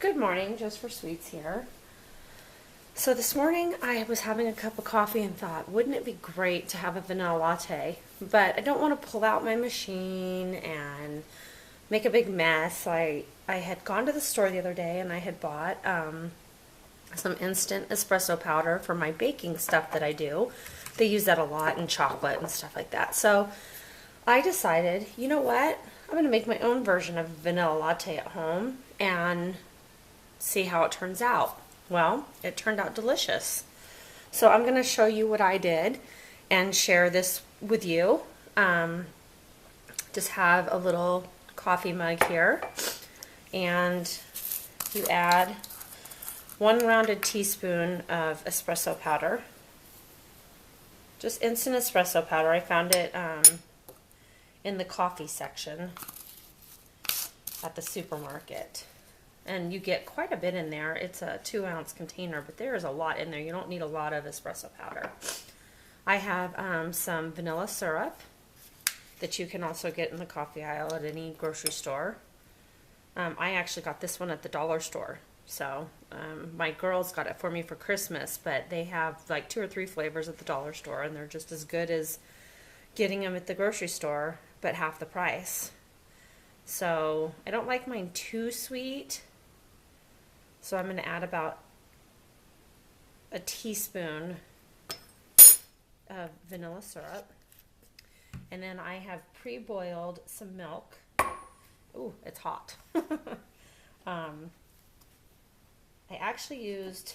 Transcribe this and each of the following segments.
Good morning, Jus4SweetZ here. So this morning I was having a cup of coffee and thought, wouldn't it be great to have a vanilla latte? But I don't want to pull out my machine and make a big mess. I had gone to the store the other day and I had bought some instant espresso powder for my baking stuff that I do. They use that a lot in chocolate and stuff like that. So I decided, you know what? I'm going to make my own version of vanilla latte at home and see how it turns out. Well, it turned out delicious. So I'm going to show you what I did and share this with you. Just have a little coffee mug here, and you add 1 rounded teaspoon of espresso powder. Just instant espresso powder. I found it in the coffee section at the supermarket. And you get quite a bit in there. It's a 2-ounce container, but there is a lot in there. You don't need a lot of espresso powder. I have some vanilla syrup that you can also get in the coffee aisle at any grocery store. I actually got this one at the dollar store. So my girls got it for me for Christmas, but they have like 2 or 3 flavors at the dollar store, and they're just as good as getting them at the grocery store, but half the price. So I don't like mine too sweet. So I'm going to add about a teaspoon of vanilla syrup. And then I have pre-boiled some milk. Ooh, it's hot. I actually used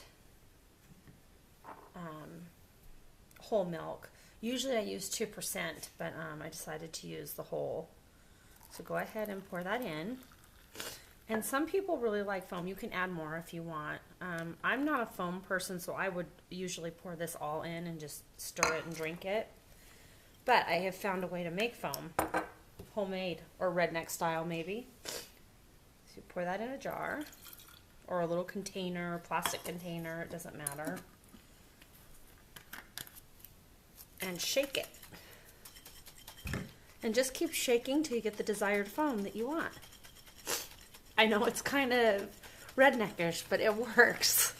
whole milk. Usually I use 2%, but I decided to use the whole. So go ahead and pour that in. And some people really like foam. You can add more if you want. I'm not a foam person, so I would usually pour this all in and just stir it and drink it. But I have found a way to make foam. Homemade, or redneck style maybe. So you pour that in a jar, or a little container, plastic container, it doesn't matter. And shake it. And just keep shaking till you get the desired foam that you want. I know it's kind of redneckish, but it works.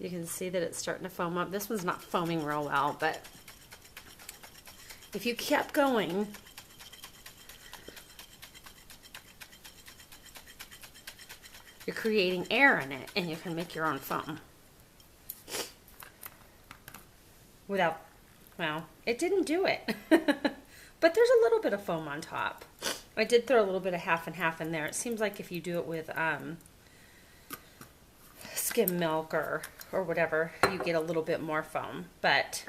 You can see that it's starting to foam up. This one's not foaming real well, but if you kept going, you're creating air in it, and you can make your own foam. Without, well, it didn't do it. But there's a little bit of foam on top. I did throw a little bit of half and half in there. It seems like if you do it with skim milk or whatever, you get a little bit more foam. But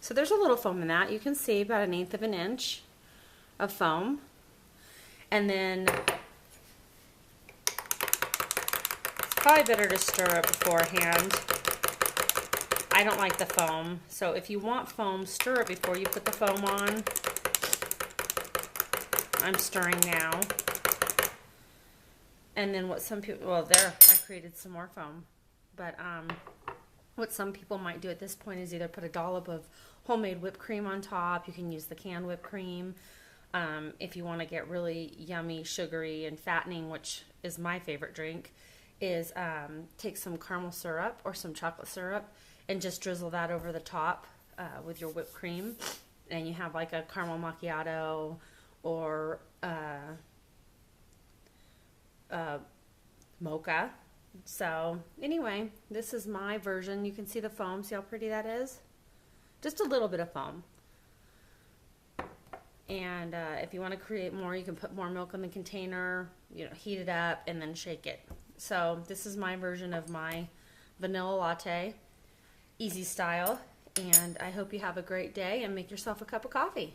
so there's a little foam in that. You can see about 1/8 of an inch of foam. And then it's probably better to stir it beforehand. I don't like the foam, so if you want foam, stir it before you put the foam on. I'm stirring now. And then what some people, well, there, I created some more foam. But what some people might do at this point is either put a dollop of homemade whipped cream on top. You can use the canned whipped cream. If you want to get really yummy, sugary, and fattening, which is my favorite drink, is take some caramel syrup or some chocolate syrup and just drizzle that over the top with your whipped cream. And you have like a caramel macchiato or mocha. So anyway, this is my version. You can see the foam. See how pretty that is? Just a little bit of foam. And if you want to create more, you can put more milk in the container, heat it up, and then shake it. So this is my version of my vanilla latte, easy style. And I hope you have a great day and make yourself a cup of coffee.